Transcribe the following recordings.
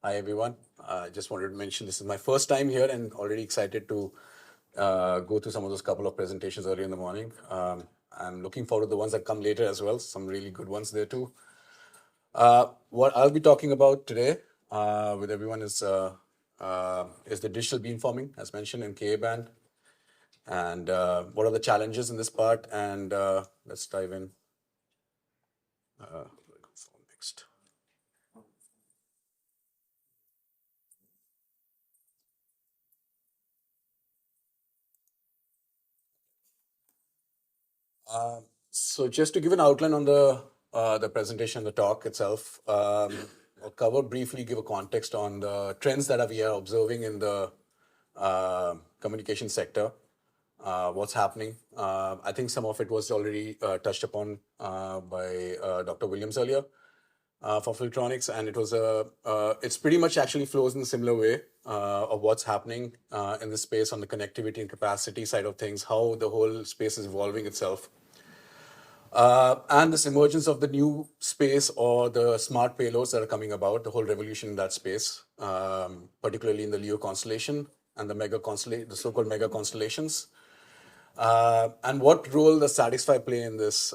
Hi, everyone. I just wanted to mention this is my first time here and already excited to go through some of those couple of presentations early in the morning. I'm looking forward to the ones that come later as well, some really good ones there too. What I'll be talking about today with everyone is the digital beamforming, as mentioned in Ka band, and what are the challenges in this part. And let's dive in. Next. So just to give an outline on the presentation, the talk itself, I'll cover briefly, give a context on the trends that we are observing in the communication sector, what's happening. I think some of it was already touched upon by Dr. Williams earlier for Filtronics, and it's pretty much actually flows in a similar way of what's happening in the space on the connectivity and capacity side of things, how the whole space is evolving itself. And this emergence of the new space or the smart payloads that are coming about, the whole revolution in that space, particularly in the LEO constellation and the so-called mega constellations. And what role does SatixFy play in this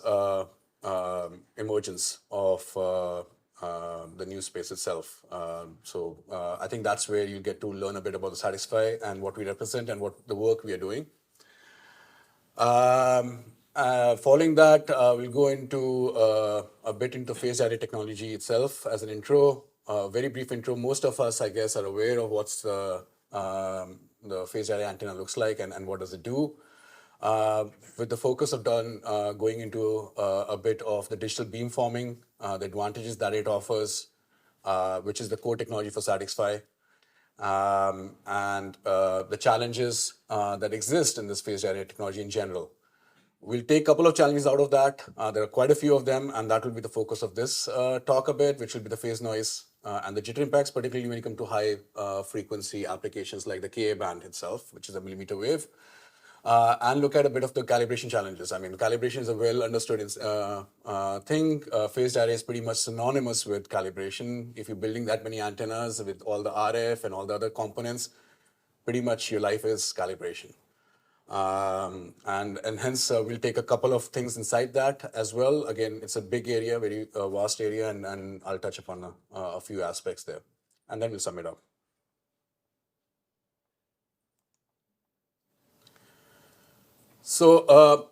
emergence of the new space itself? So I think that's where you get to learn a bit about the SatixFy and what we represent and what the work we are doing. Following that, we'll go into a bit into phased array technology itself as an intro, very brief intro. Most of us, I guess, are aware of what's the phased array antenna looks like and what does it do. With the focus of going into a bit of the digital beamforming, the advantages that it offers, which is the core technology for SatixFy, and the challenges that exist in this phased array technology in general. We'll take a couple of challenges out of that. There are quite a few of them, and that will be the focus of this talk a bit, which will be the phase noise and the jitter impacts, particularly when you come to high frequency applications like the Ka band itself, which is a millimeter wave. And look at a bit of the calibration challenges. I mean, calibration is a well understood thing. Phased array is pretty much synonymous with calibration. If you're building that many antennas with all the RF and all the other components, pretty much your life is calibration. And hence we'll take a couple of things inside that as well. Again, it's a big area, very vast area, and I'll touch upon a few aspects there, and then we'll sum it up. So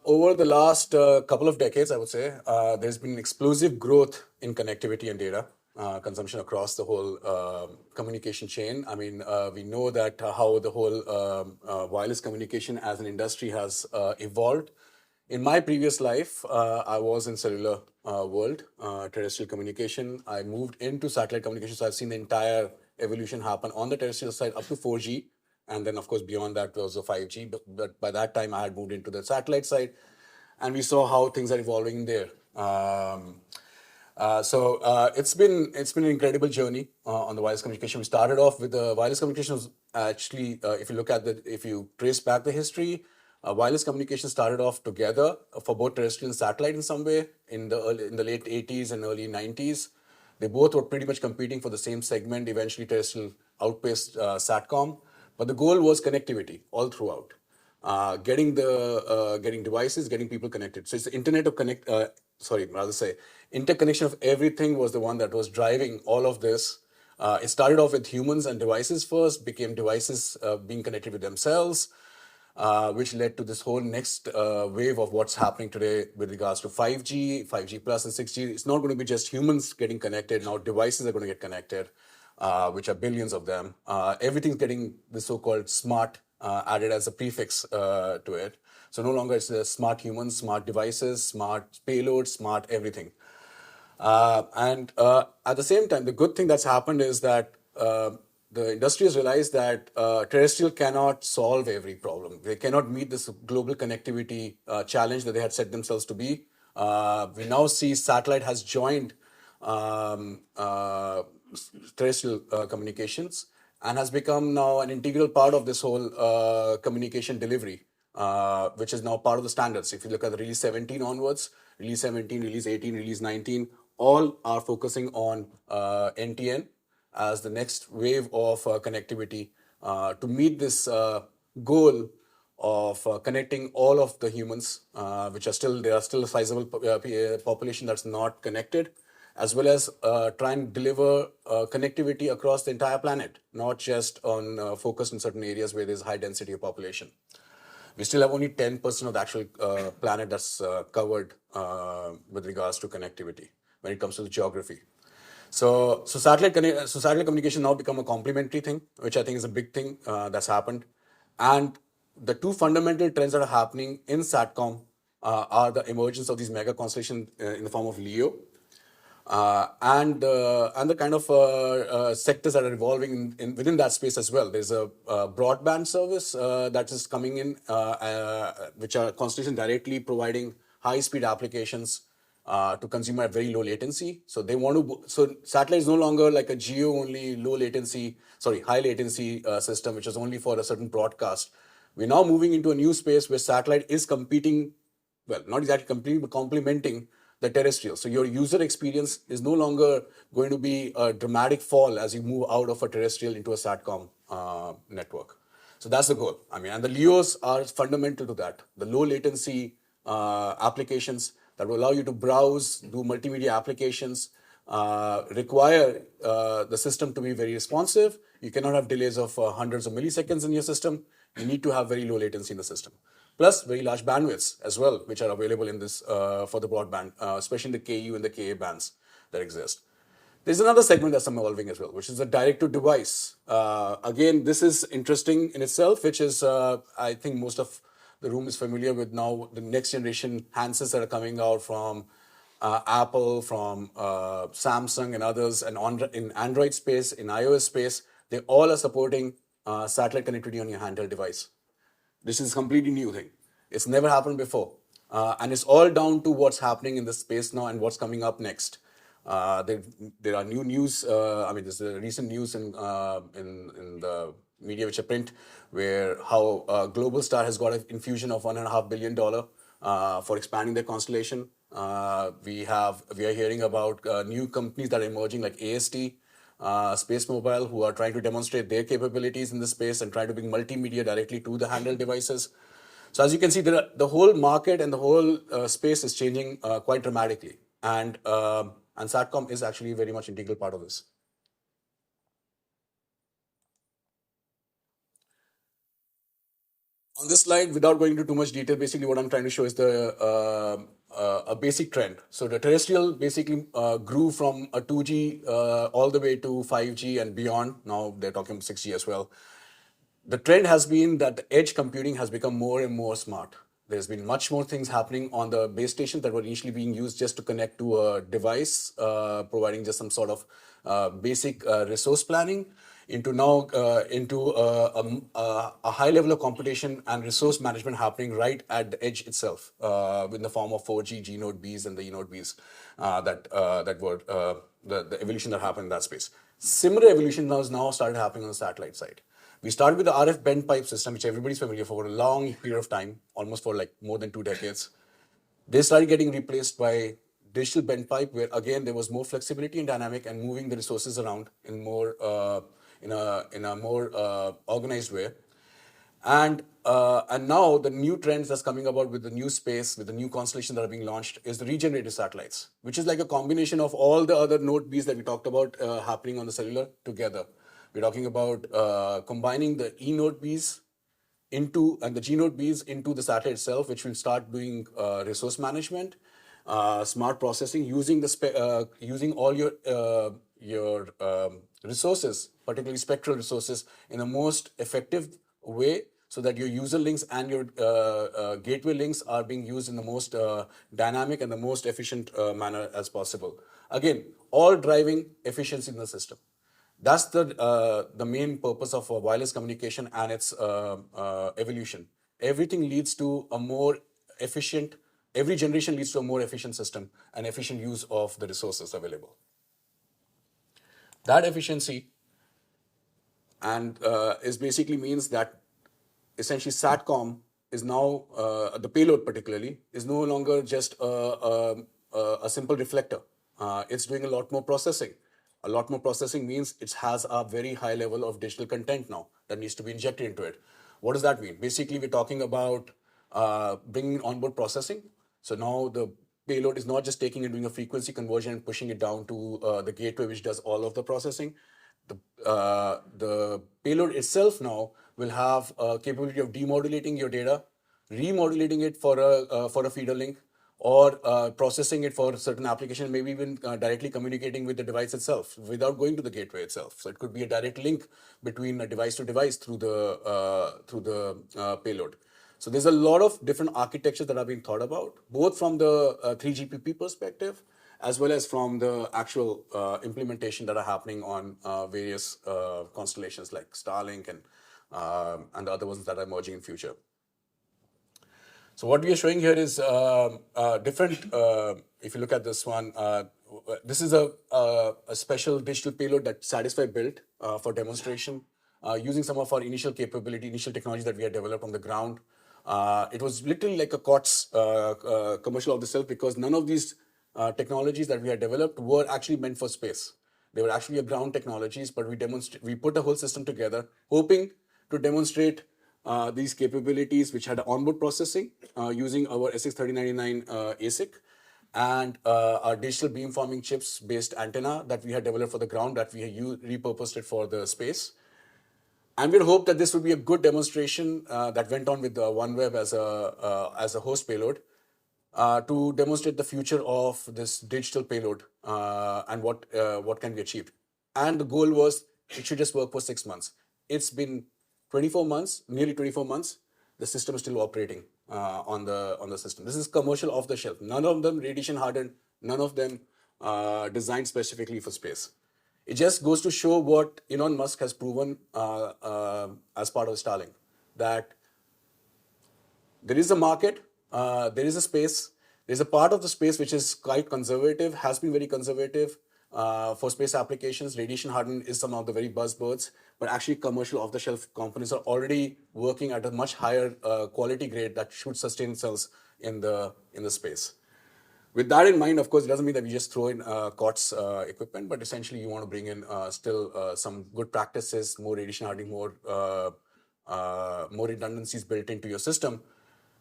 over the last couple of decades, I would say, there's been explosive growth in connectivity and data consumption across the whole communication chain. I mean, we know that how the whole wireless communication as an industry has evolved. In my previous life, I was in cellular world, terrestrial communication. I moved into satellite communication, so I've seen the entire evolution happen on the terrestrial side up to 4G. And then, of course, beyond that was the 5G. But by that time, I had moved into the satellite side, and we saw how things are evolving there. So it's been an incredible journey on the wireless communication. We started off with the wireless communication was actually, if you trace back the history, wireless communication started off together for both terrestrial and satellite in some way in the late 80s and early 90s. They both were pretty much competing for the same segment. Eventually, terrestrial outpaced Satcom. But the goal was connectivity all throughout, getting devices, getting people connected. So it's the interconnection of everything was the one that was driving all of this. It started off with humans and devices first, became devices being connected with themselves, which led to this whole next wave of what's happening today with regards to 5G, 5G plus and 6G. It's not going to be just humans getting connected. Now devices are going to get connected. Which are billions of them. Everything's getting the so-called smart added as a prefix to it. So no longer it's the smart humans, smart devices, smart payloads, smart everything. And at the same time, the good thing that's happened is that the industry has realized that terrestrial cannot solve every problem. They cannot meet this global connectivity challenge that they had set themselves to be. We now see satellite has joined terrestrial communications and has become now an integral part of this whole communication delivery, which is now part of the standards. If you look at the release 17 onwards, release 17, release 18, release 19, all are focusing on NTN as the next wave of connectivity to meet this goal of connecting all of the humans, there are still a sizable population that's not connected, as well as try and deliver connectivity across the entire planet, not just on focused in certain areas where there's high density of population. We still have only 10% of the actual planet that's covered with regards to connectivity when it comes to the geography. So satellite communication now become a complementary thing, which I think is a big thing that's happened. And the two fundamental trends that are happening in SATCOM are the emergence of these mega constellations in the form of LEO, and the kind of sectors that are evolving within that space as well. There's a broadband service that is coming in, which are constellations directly providing high-speed applications to consumer at very low latency. So they want to. So satellite is no longer like a geo-only high latency system, which is only for a certain broadcast. We're now moving into a new space where satellite is competing, well, not exactly competing, but complementing the terrestrial. So your user experience is no longer going to be a dramatic fall as you move out of a terrestrial into a SATCOM network. So that's the goal. I mean, and the LEOs are fundamental to that. The low latency applications that will allow you to browse, do multimedia applications, require the system to be very responsive. You cannot have delays of hundreds of milliseconds in your system. You need to have very low latency in the system. Plus very large bandwidths as well, which are available in this for the broadband, especially in the KU and the KA bands that exist. There's another segment that's evolving as well, which is the direct-to-device. Again, this is interesting in itself, which is, I think most of the room is familiar with now the next generation handsets that are coming out from Apple, from Samsung and others, and in Android space, in iOS space, they all are supporting satellite connectivity on your handheld device. This is a completely new thing. It's never happened before. And it's all down to what's happening in this space now and what's coming up next. There are new news. There's a recent news in the media which I print, where how Global Star has got an infusion of $1.5 billion for expanding their constellation. We are hearing about new companies that are emerging like AST, Space Mobile, who are trying to demonstrate their capabilities in this space and try to bring multimedia directly to the handheld devices. So as you can see, the whole market and the whole space is changing quite dramatically. And SATCOM is actually very much an integral part of this. On this slide, without going into too much detail, basically what I'm trying to show is a basic trend. So the terrestrial basically grew from a 2G all the way to 5G and beyond. Now they're talking 6G as well. The trend has been that the edge computing has become more and more smart. There's been much more things happening on the base station that were initially being used just to connect to a device, providing just some sort of basic resource planning, into now into a high level of computation and resource management happening right at the edge itself, in the form of 4G, G Node Bs and the E Node Bs that were the evolution that happened in that space. Similar evolution now started happening on the satellite side. We started with the RF bent pipe system, which everybody's familiar for a long period of time, almost for like more than 2 decades. They started getting replaced by digital bent pipe, where again there was more flexibility and dynamic and moving the resources around in a more organized way. And now the new trends that's coming about with the new space, with the new constellations that are being launched, is the regenerative satellites, which is like a combination of all the other Node Bs that we talked about happening on the cellular together. We're talking about combining the E Node Bs and the G Node Bs into the satellite itself, which will start doing resource management, smart processing, using all your resources, particularly spectral resources, in the most effective way, so that your user links and your gateway links are being used in the most dynamic and the most efficient manner as possible. Again, all driving efficiency in the system. That's the main purpose of wireless communication and its evolution. Everything leads to a more efficient, every generation leads to a more efficient system and efficient use of the resources available. That efficiency and is basically means that essentially SATCOM is now, the payload particularly, is no longer just a simple reflector. It's doing a lot more processing. A lot more processing means it has a very high level of digital content now that needs to be injected into it. What does that mean? Basically, we're talking about bringing onboard processing. So now the payload is not just taking and doing a frequency conversion and pushing it down to the gateway, which does all of the processing. The payload itself now will have a capability of demodulating your data, remodulating it for a feeder link, or processing it for certain application, maybe even directly communicating with the device itself without going to the gateway itself. So it could be a direct link between a device to device through the payload. So there's a lot of different architectures that are being thought about, both from the 3GPP perspective, as well as from the actual implementation that are happening on various constellations like Starlink and the other ones that are emerging in future. So what we are showing here is different. If you look at this one, this is a special digital payload that SatixFy built for demonstration using some of our initial technology that we had developed on the ground. It was literally like a COTS commercial of the self, because none of these technologies that we had developed were actually meant for space. They were actually ground technologies, but we put a whole system together, hoping to demonstrate these capabilities, which had onboard processing using our SX3099 ASIC and our digital beamforming chips based antenna that we had developed for the ground, that we had repurposed it for the space. And we'd hope that this would be a good demonstration that went on with OneWeb as a host payload to demonstrate the future of this digital payload and what can be achieved. And the goal was it should just work for 6 months. It's been 24 months, nearly 24 months. The system is still operating on the system. This is commercial off the shelf. None of them radiation hardened. None of them designed specifically for space. It just goes to show what Elon Musk has proven as part of Starlink, that there is a market, there is a space, there's a part of the space which is quite conservative, has been very conservative for space applications. Radiation hardened is some of the very buzzwords, but actually commercial off-the-shelf components are already working at a much higher quality grade that should sustain themselves in the space. With that in mind, of course, it doesn't mean that we just throw in COTS equipment, but essentially you want to bring in still some good practices, more radiation hardening, more redundancies built into your system.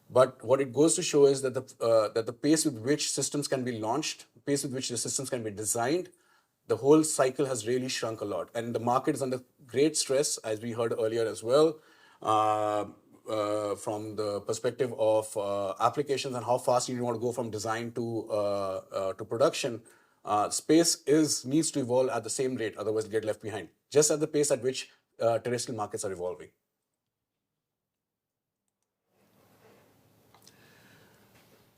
But what it goes to show is that the pace with which systems can be launched, the pace with which the systems can be designed, the whole cycle has really shrunk a lot. And the market is under great stress, as we heard earlier as well, from the perspective of applications and how fast you want to go from design to production. Space needs to evolve at the same rate, otherwise you get left behind, just at the pace at which terrestrial markets are evolving.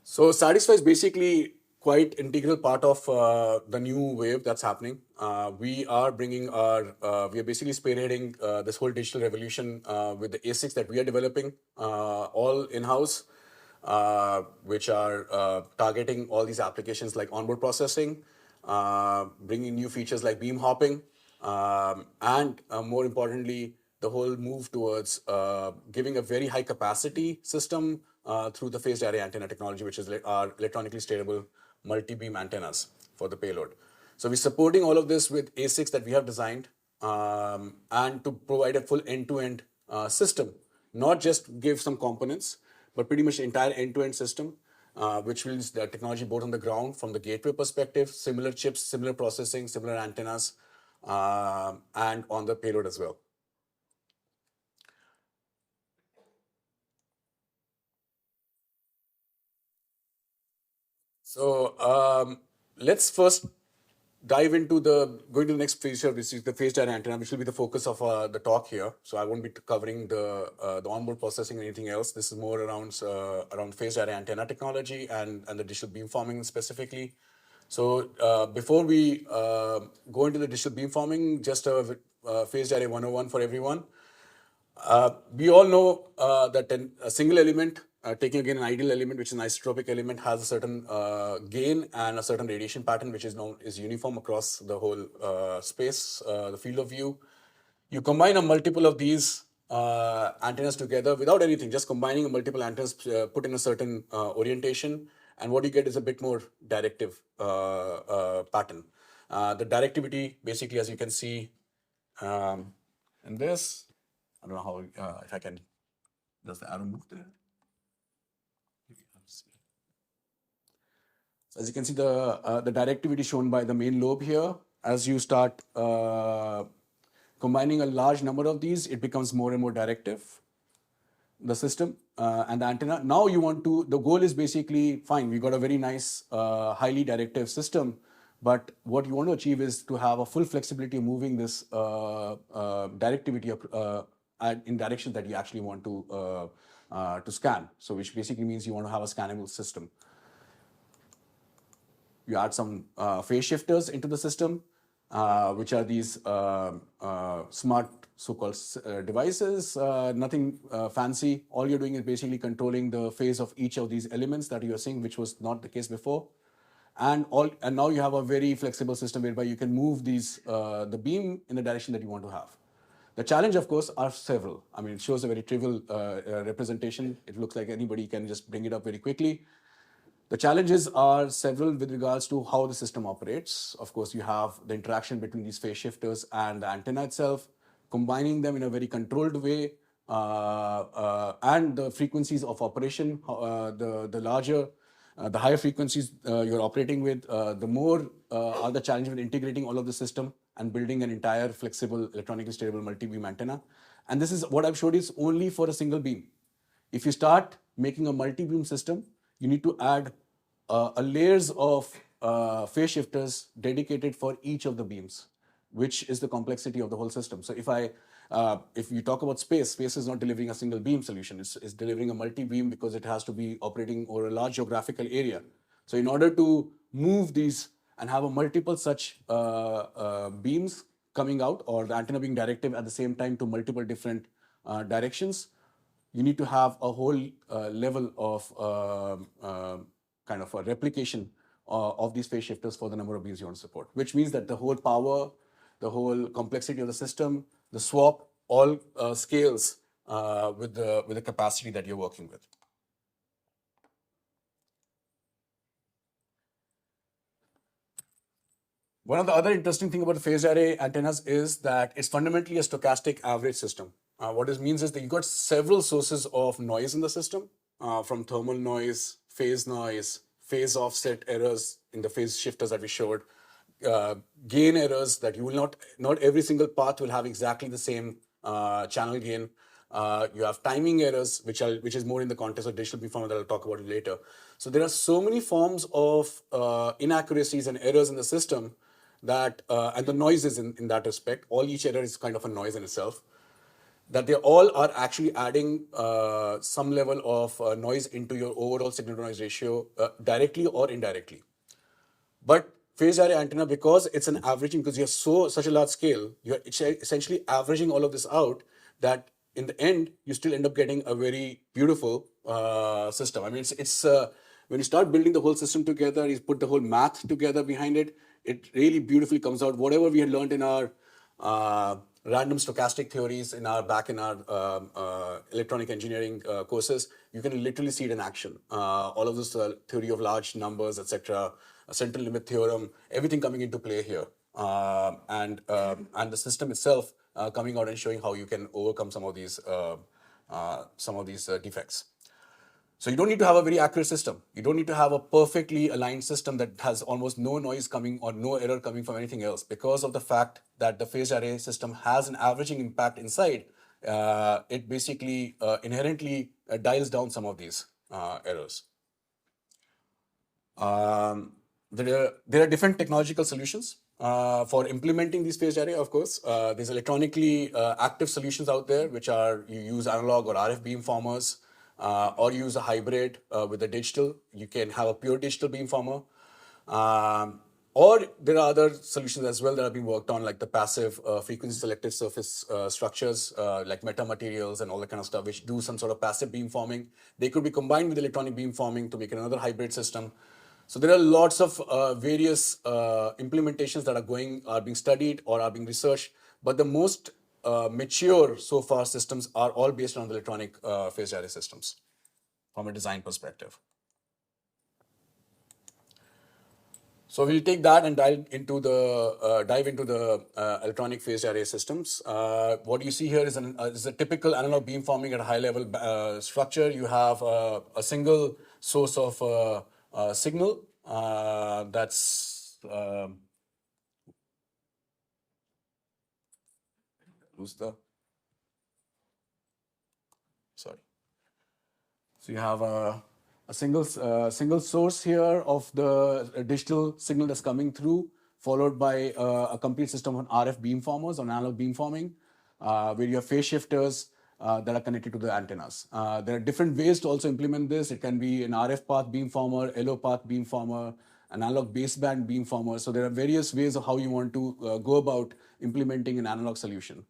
So SatixFy is basically quite integral part of the new wave that's happening. We are basically spearheading this whole digital revolution with the ASICs that we are developing, all in-house, which are targeting all these applications like onboard processing, bringing new features like beam hopping, and more importantly, the whole move towards giving a very high capacity system through the phased array antenna technology, which is our electronically steerable multi-beam antennas for the payload. So we're supporting all of this with ASICs that we have designed and to provide a full end-to-end system, not just give some components, but pretty much the entire end-to-end system, which means the technology both on the ground from the gateway perspective, similar chips, similar processing, similar antennas, and on the payload as well. So let's first dive into going to the next feature, which is the phased array antenna, which will be the focus of the talk here. So I won't be covering the onboard processing or anything else. This is more around phased array antenna technology and the digital beamforming specifically. So before we go into the digital beamforming, just a phased array 101 for everyone. We all know that a single element, taking again an ideal element, which is an isotropic element, has a certain gain and a certain radiation pattern, which is uniform across the whole space, the field of view. You combine a multiple of these antennas together without anything, just combining a multiple antennas put in a certain orientation, and what you get is a bit more directive pattern. The directivity, basically, as you can see in this, I don't know how, if I can, does the arrow move there? As you can see, the directivity shown by the main lobe here. As you start combining a large number of these, it becomes more and more directive, the system and the antenna. Now you want to, the goal is basically, fine, we got a very nice, highly directive system, but what you want to achieve is to have a full flexibility of moving this directivity in directions that you actually want to scan. So which basically means you want to have a scannable system. You add some phase shifters into the system, which are these smart so-called devices, nothing fancy. All you're doing is basically controlling the phase of each of these elements that you're seeing, which was not the case before. And now you have a very flexible system whereby you can move these the beam in the direction that you want to have. The challenge, of course, are several. I mean, it shows a very trivial representation. It looks like anybody can just bring it up very quickly. The challenges are several with regards to how the system operates. Of course, you have the interaction between these phase shifters and the antenna itself, combining them in a very controlled way, and the frequencies of operation. The larger, the higher frequencies you're operating with, the more are the challenges with integrating all of the system and building an entire flexible, electronically stable multi-beam antenna. And this is what I've showed is only for a single beam. If you start making a multi-beam system, you need to add a layers of phase shifters dedicated for each of the beams, which is the complexity of the whole system. So if you talk about space is not delivering a single beam solution. It's delivering a multi-beam because it has to be operating over a large geographical area. So in order to move these and have a multiple such beams coming out, or the antenna being directive at the same time to multiple different directions, you need to have a whole level of kind of a replication of these phase shifters for the number of beams you want to support, which means that the whole power, the whole complexity of the system, the swap, all scales with the capacity that you're working with. One of the other interesting thing about the phased array antennas is that it's fundamentally a stochastic average system. What this means is that you've got several sources of noise in the system, from thermal noise, phase offset errors in the phase shifters that we showed, gain errors that you will not every single path will have exactly the same channel gain. You have timing errors, which is more in the context of digital beamforming that I'll talk about later. So there are so many forms of inaccuracies and errors in the system that, and the noises in that respect, each error is kind of a noise in itself, that they all are actually adding some level of noise into your overall signal to noise ratio, directly or indirectly. But phased array antenna, because it's an averaging, because you have such a large scale, you're essentially averaging all of this out, that in the end, you still end up getting a very beautiful system. I mean, it's when you start building the whole system together, you put the whole math together behind it, it really beautifully comes out. Whatever we had learned in our random stochastic theories back in our electronic engineering courses, you can literally see it in action. All of this theory of large numbers, etc., central limit theorem, everything coming into play here, and the system itself coming out and showing how you can overcome some of these defects. So you don't need to have a very accurate system. You don't need to have a perfectly aligned system that has almost no noise coming or no error coming from anything else. Because of the fact that the phased array system has an averaging impact inside, it basically inherently dials down some of these errors. There are different technological solutions for implementing these phased array, of course. There's electronically active solutions out there, which are, you use analog or RF beamformers, or use a hybrid with a digital. You can have a pure digital beamformer. Or there are other solutions as well that are being worked on, like the passive frequency selective surface structures, like metamaterials and all that kind of stuff, which do some sort of passive beamforming. They could be combined with electronic beamforming to make another hybrid system. So there are lots of various implementations that are being studied or are being researched, but the most mature so far systems are all based on the electronic phased array systems from a design perspective. So we'll take that and dive into the electronic phased array systems. What you see here is a typical analog beamforming at a high level structure. You have a single source of signal that's who's the sorry. So you have a single source here of the digital signal that's coming through, followed by a complete system of RF beamformers on analog beamforming, where you have phase shifters that are connected to the antennas. There are different ways to also implement this. It can be an RF path beamformer, LO path beamformer, analog baseband beamformer. So there are various ways of how you want to go about implementing an analog solution.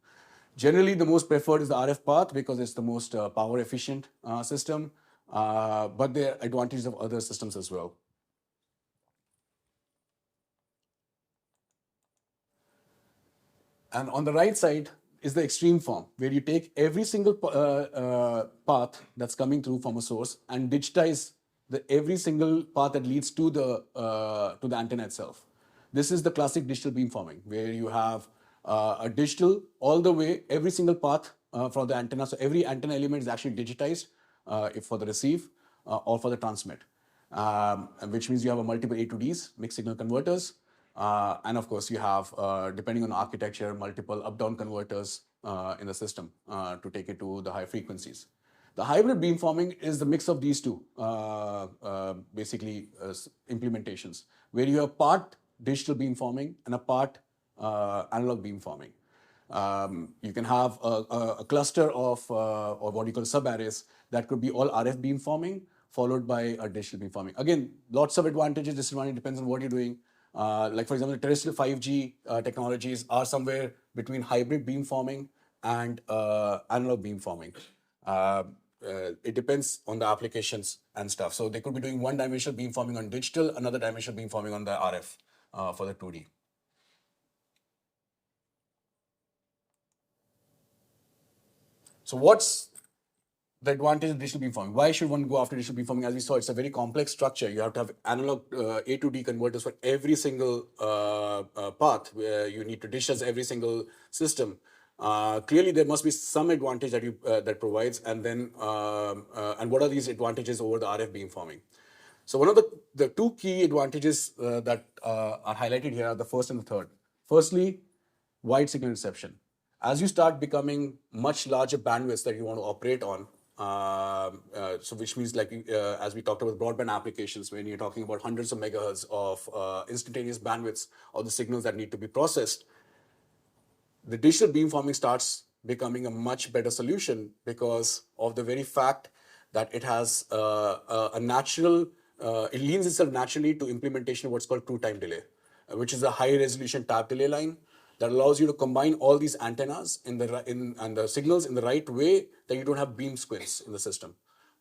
Generally, the most preferred is the RF path because it's the most power efficient system, but there are advantages of other systems as well. And on the right side is the extreme form, where you take every single path that's coming through from a source and digitize every single path that leads to the antenna itself. This is the classic digital beamforming, where you have a digital all the way, every single path from the antenna. So every antenna element is actually digitized if for the receive or for the transmit, which means you have a multiple A to Ds, mixed signal converters. And of course, you have, depending on architecture, multiple up-down converters in the system to take it to the high frequencies. The hybrid beamforming is the mix of these two, basically implementations, where you have part digital beamforming and a part analog beamforming. You can have a cluster of or what you call sub-arrays that could be all RF beamforming followed by a digital beamforming. Again, lots of advantages, disadvantages, depends on what you're doing. Like for example, the terrestrial 5G technologies are somewhere between hybrid beamforming and analog beamforming. It depends on the applications and stuff. So they could be doing one-dimensional beamforming on digital, another dimensional beamforming on the RF for the 2D. So what's the advantage of digital beamforming? Why should one go after digital beamforming? As we saw, it's a very complex structure. You have to have analog A to D converters for every single path where you need to digitize every single system. Clearly, there must be some advantage that that provides, and then and what are these advantages over the RF beamforming? So one of the two key advantages that are highlighted here are the first and the third. Firstly, wide signal reception. As you start becoming much larger bandwidths that you want to operate on, so which means like as we talked about broadband applications, when you're talking about hundreds of megahertz of instantaneous bandwidths of the signals that need to be processed, the digital beamforming starts becoming a much better solution because of the very fact that it has a natural, it leans itself naturally to implementation of what's called true time delay, which is a high resolution tap delay line that allows you to combine all these antennas and the signals in the right way that you don't have beam squints in the system.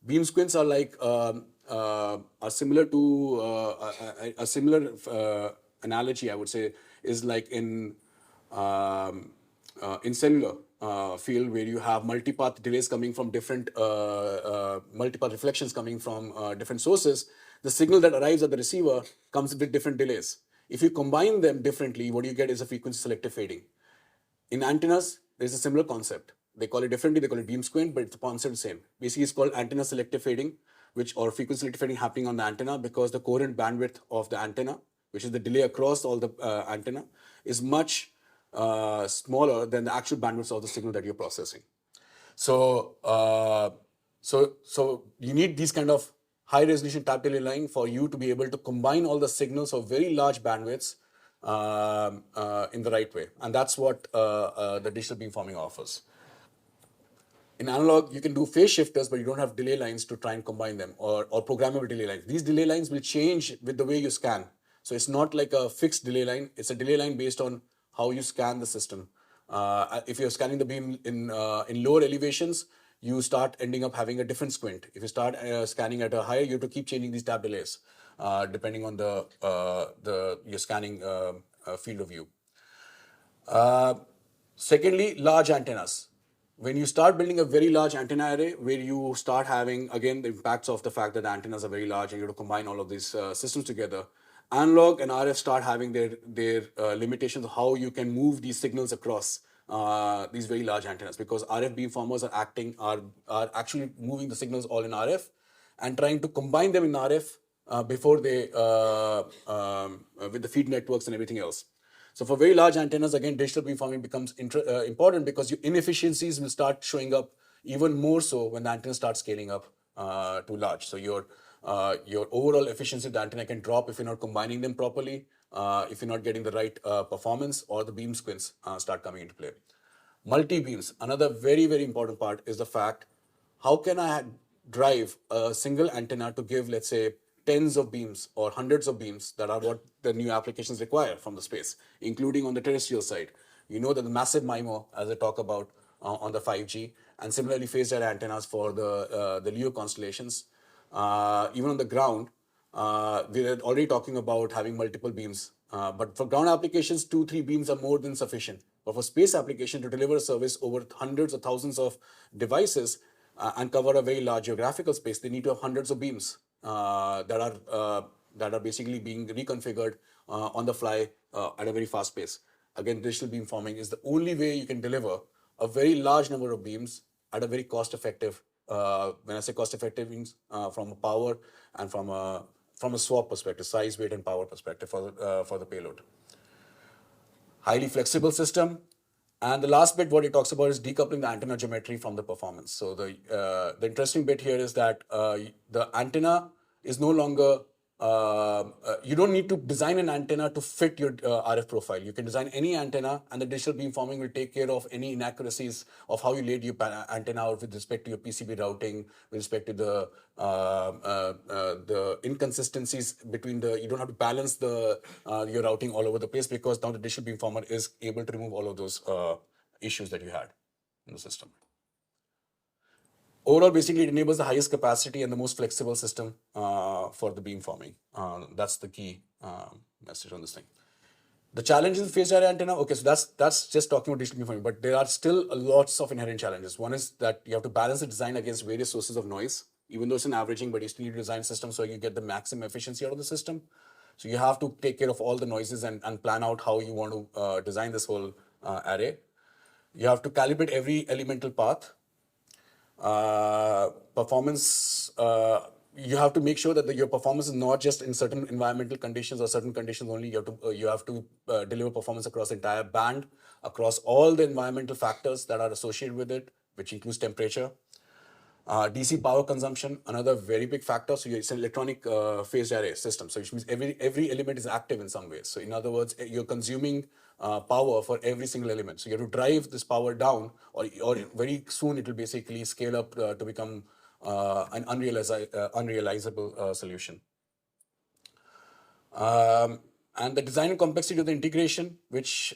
Beam squints are like are similar to a similar analogy, I would say, is like in cellular field, where you have multipath delays coming from different multipath reflections coming from different sources. The signal that arrives at the receiver comes with different delays. If you combine them differently, what you get is a frequency selective fading. In antennas, there's a similar concept. They call it differently, they call it beam squint, but the concept is the same. Basically, it's called antenna selective fading, or frequency selective fading happening on the antenna because the coherent bandwidth of the antenna, which is the delay across all the antenna, is much smaller than the actual bandwidth of the signal that you're processing. So, so you need these kind of high resolution tap delay line for you to be able to combine all the signals of very large bandwidths in the right way. And that's what the digital beamforming offers. In analog, you can do phase shifters, but you don't have delay lines to try and combine them, or programmable delay lines. These delay lines will change with the way you scan. So it's not like a fixed delay line. It's a delay line based on how you scan the system. If you're scanning the beam in lower elevations, you start ending up having a different squint. If you start scanning at a higher, you have to keep changing these tab delays depending on your scanning field of view. Secondly, large antennas. When you start building a very large antenna array, where you start having, again, the impacts of the fact that the antennas are very large and you have to combine all of these systems together, Analog and RF start having their limitations of how you can move these signals across these very large antennas, because RF beamformers are actually moving the signals all in RF and trying to combine them in RF before they with the feed networks and everything else. So for very large antennas, again, digital beamforming becomes important, because your inefficiencies will start showing up even more so when the antenna starts scaling up too large. So your overall efficiency of the antenna can drop if you're not combining them properly, if you're not getting the right performance, or the beam squints start coming into play. Multi-beams, another very, very important part is the fact, how can I drive a single antenna to give, let's say, tens of beams or hundreds of beams that are what the new applications require from the space, including on the terrestrial side. You know that the massive MIMO, as I talk about on the 5G, and similarly phased array antennas for the LEO constellations. Even on the ground, we're already talking about having multiple beams. But for ground applications, 2, 3 beams are more than sufficient. But for space application, to deliver a service over hundreds or thousands of devices and cover a very large geographical space, they need to have hundreds of beams that are basically being reconfigured on the fly at a very fast pace. Again, digital beamforming is the only way you can deliver a very large number of beams at a very cost-effective. When I say cost-effective, means from a power and from a swap perspective, size, weight, and power perspective for the payload. Highly flexible system. And the last bit, what it talks about, is decoupling the antenna geometry from the performance. So the interesting bit here is that the antenna is no longer, you don't need to design an antenna to fit your RF profile. You can design any antenna, and the digital beamforming will take care of any inaccuracies of how you laid your antenna out with respect to your PCB routing, with respect to the inconsistencies between you don't have to balance your routing all over the place, because now the digital beamformer is able to remove all of those issues that you had in the system. Overall, basically, it enables the highest capacity and the most flexible system for the beamforming. That's the key message on this thing. The challenges of phased array antenna, okay, so that's just talking about digital beamforming, but there are still lots of inherent challenges. One is that you have to balance the design against various sources of noise, even though it's an averaging, but you still need to design a system so you get the maximum efficiency out of the system. So you have to take care of all the noises and plan out how you want to design this whole array. You have to calibrate every elemental path. Performance, you have to make sure that your performance is not just in certain environmental conditions or certain conditions only. You have to deliver performance across the entire band, across all the environmental factors that are associated with it, which includes temperature. DC power consumption, another very big factor. So it's an electronic phased array system. So which means every element is active in some way. So in other words, you're consuming power for every single element. So you have to drive this power down, or very soon it will basically scale up to become an unrealizable solution. And the design and complexity of the integration, which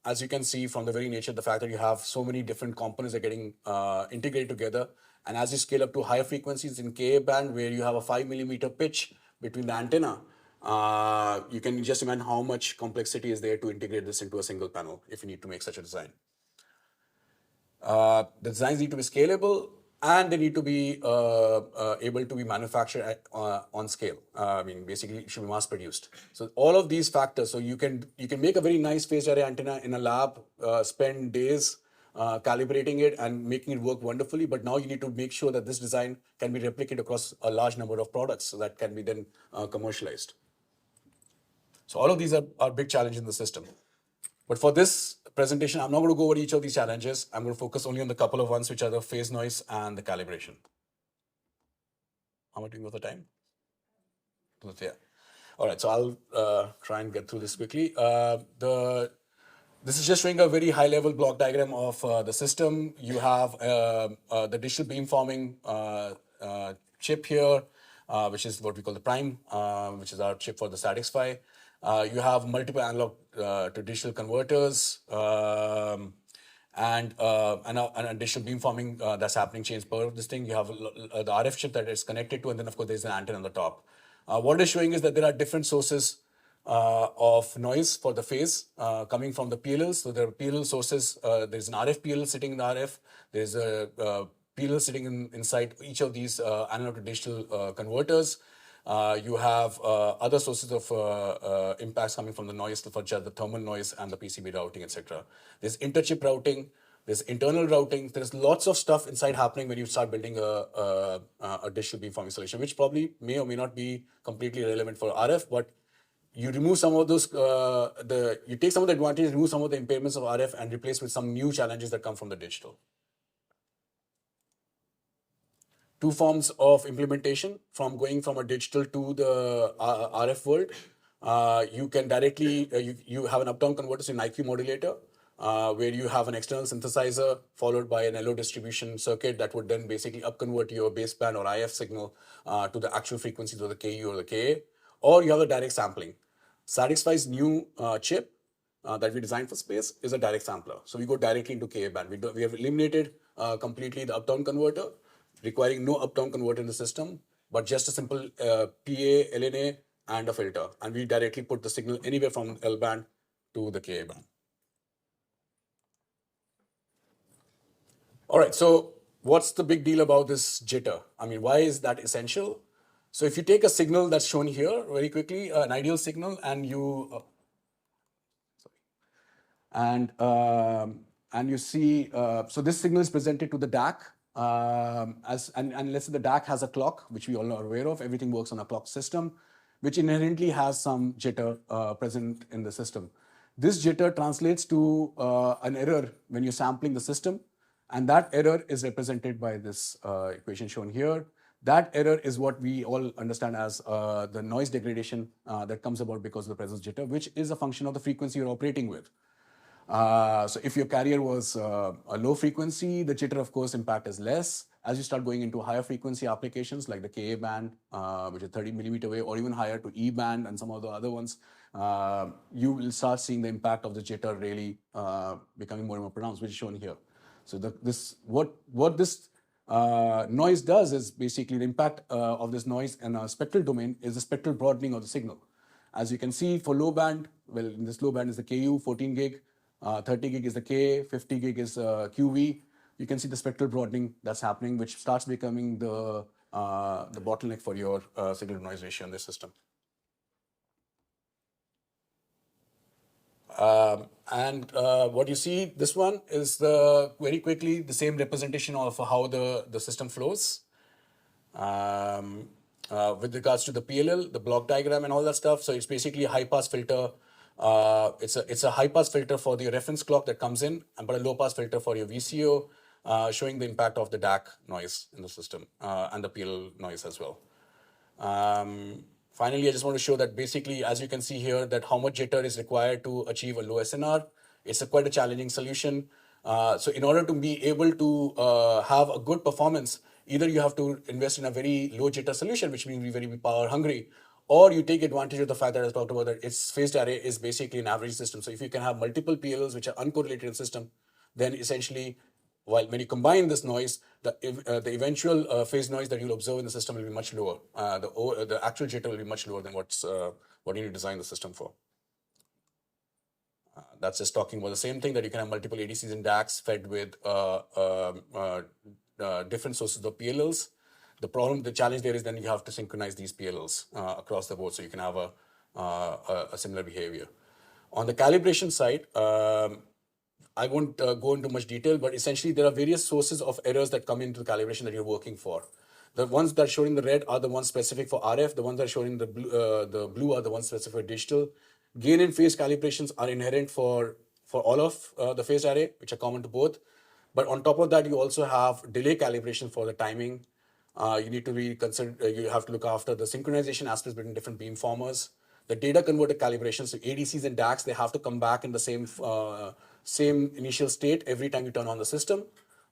as you can see from the very nature of the fact that you have so many different components that are getting integrated together. And as you scale up to higher frequencies in Ka band, where you have a 5 mm pitch between the antenna, you can just imagine how much complexity is there to integrate this into a single panel if you need to make such a design. The designs need to be scalable, and they need to be able to be manufactured on scale. I mean, basically, it should be mass produced. So all of these factors. So you can make a very nice phased array antenna in a lab, spend days calibrating it and making it work wonderfully. But now you need to make sure that this design can be replicated across a large number of products, so that can be then commercialized. So all of these are big challenges in the system. But for this presentation, I'm not going to go over each of these challenges. I'm going to focus only on the couple of ones, which are the phase noise and the calibration. How am I doing with the time? Yeah. All right, so I'll try and get through this quickly. This is just showing a very high-level block diagram of the system. You have the digital beamforming chip here, which is what we call the prime, which is our chip for the SatixFy. You have multiple analog to digital converters and digital beamforming that's happening change per of this thing. You have the RF chip that it's connected to, and then of course there's an antenna on the top. What it's showing is that there are different sources of noise for the phase coming from the PLLs. So there are PLL sources. There's an RF PLL sitting in the RF. There's a PLL sitting inside each of these analog to digital converters. You have other sources of impacts coming from the noise, such as the thermal noise and the PCB routing, etc. There's interchip routing, there's internal routing. There's lots of stuff inside happening when you start building a digital beamforming solution, which probably may or may not be completely relevant for RF, but you remove some of those, you take some of the advantages, remove some of the impairments of RF, and replace with some new challenges that come from the digital. Two forms of implementation from going from a digital to the RF world. You can directly, you have an up-down converter, so an IQ modulator, where you have an external synthesizer followed by an LO distribution circuit that would then basically up-convert your baseband or IF signal to the actual frequencies of the KU or the KA. Or you have a direct sampling. SatixFy's new chip that we designed for space is a direct sampler. So we go directly into KA band. We have eliminated completely the up-down converter, requiring no up-down converter in the system, but just a simple PA, LNA, and a filter. And we directly put the signal anywhere from L band to the KA band. All right, so what's the big deal about this jitter? I mean, why is that essential? So if you take a signal that's shown here very quickly, an ideal signal, and you and you see, so this signal is presented to the DAC, and let's say the DAC has a clock, which we all are aware of. Everything works on a clock system, which inherently has some jitter present in the system. This jitter translates to an error when you're sampling the system, and that error is represented by this equation shown here. That error is what we all understand as the noise degradation that comes about because of the presence of jitter, which is a function of the frequency you're operating with. So if your carrier was a low frequency, the jitter, of course, impact is less. As you start going into higher frequency applications like the KA band, which is 30 millimeter wave, or even higher to E band and some of the other ones, you will start seeing the impact of the jitter really becoming more and more pronounced, which is shown here. So what this noise does is basically the impact of this noise in a spectral domain is the spectral broadening of the signal. As you can see, for low band, well, in this low band is the KU, 14 gig, 30 gig is the K, 50 gig is QV. You can see the spectral broadening that's happening, which starts becoming the bottleneck for your signal to noise ratio in this system. What you see, this one is very quickly the same representation of how the system flows. With regards to the PLL, the block diagram and all that stuff. So it's basically a high pass filter. It's a high pass filter for the reference clock that comes in, but a low pass filter for your VCO, showing the impact of the DAC noise in the system and the PL noise as well. Finally, I just want to show that basically, as you can see here, that how much jitter is required to achieve a low SNR. It's quite a challenging solution. So in order to be able to have a good performance, either you have to invest in a very low jitter solution, which means be very power hungry, or you take advantage of the fact that I talked about that its phased array is basically an average system. So if you can have multiple PLLs which are uncorrelated in the system, then essentially, when you combine this noise, the eventual phase noise that you'll observe in the system will be much lower. The actual jitter will be much lower than what you need to design the system for. That's just talking about the same thing, that you can have multiple ADCs and DACs fed with different sources of PLLs. The challenge there is then you have to synchronize these PLLs across the board so you can have a similar behavior. On the calibration side, I won't go into much detail, but essentially there are various sources of errors that come into the calibration that you're working for. The ones that are shown in the red are the ones specific for RF. The ones that are shown in the blue are the ones specific for digital. Gain and phase calibrations are inherent for all of the phase array, which are common to both. But on top of that, you also have delay calibration for the timing. You need to you have to look after the synchronization aspects between different beamformers. The data converter calibration, so ADCs and DACs, they have to come back in the same initial state every time you turn on the system.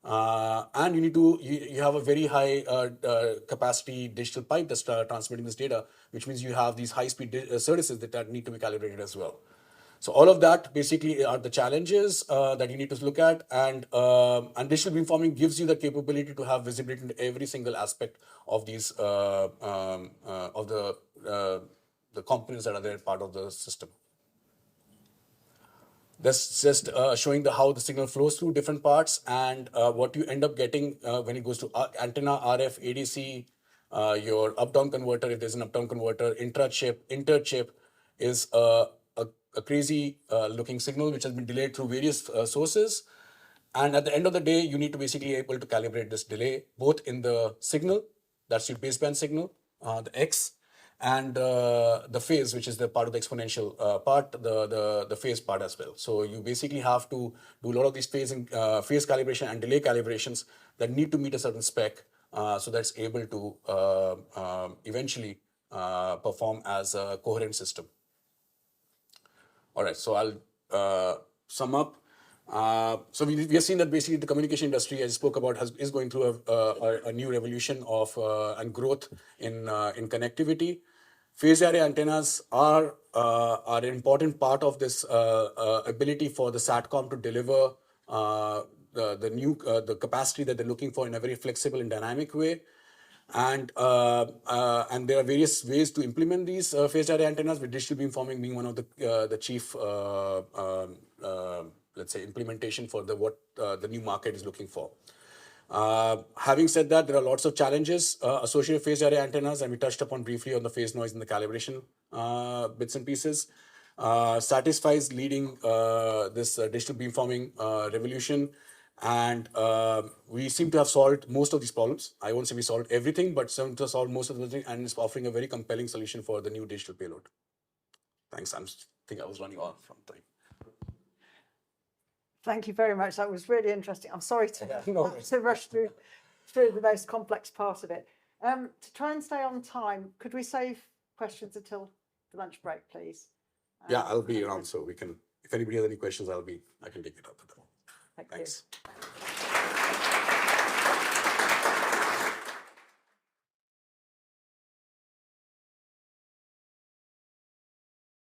And you have a very high capacity digital pipe that's transmitting this data, which means you have these high-speed services that need to be calibrated as well. So all of that basically are the challenges that you need to look at, and digital beamforming gives you the capability to have visibility into every single aspect of these of the components that are there part of the system. That's just showing how the signal flows through different parts, and what you end up getting when it goes to antenna, RF, ADC, your up-down converter, if there's an up-down converter, intra-chip, inter-chip is a crazy looking signal which has been delayed through various sources. And at the end of the day, you need to basically able to calibrate this delay, both in the signal, that's your baseband signal, the X, and the phase, which is the part of the exponential part, the phase part as well. So you basically have to do a lot of these phase calibration and delay calibrations that need to meet a certain spec, so that's able to eventually perform as a coherent system. All right, so I'll sum up. So we have seen that basically the communication industry, as I spoke about, is going through a new revolution of and growth in connectivity. Phased array antennas are an important part of this ability for the SATCOM to deliver the capacity that they're looking for in a very flexible and dynamic way. And there are various ways to implement these phased array antennas, with digital beamforming being one of the chief, let's say, implementation for what the new market is looking for. Having said that, there are lots of challenges associated with phased array antennas, and we touched upon briefly on the phase noise and the calibration bits and pieces. SatixFy is leading this digital beamforming revolution, and we seem to have solved most of these problems. I won't say we solved everything, but seem to have solved most of the things, and it's offering a very compelling solution for the new digital payload. Thanks. I think I was running off from time. Thank you very much. That was really interesting. I'm sorry to rush through the most complex part of it. To try and stay on time, could we save questions until the lunch break, please? Yeah, I'll be around, so we can. If anybody has any questions, I can take it up with them. Thanks. You.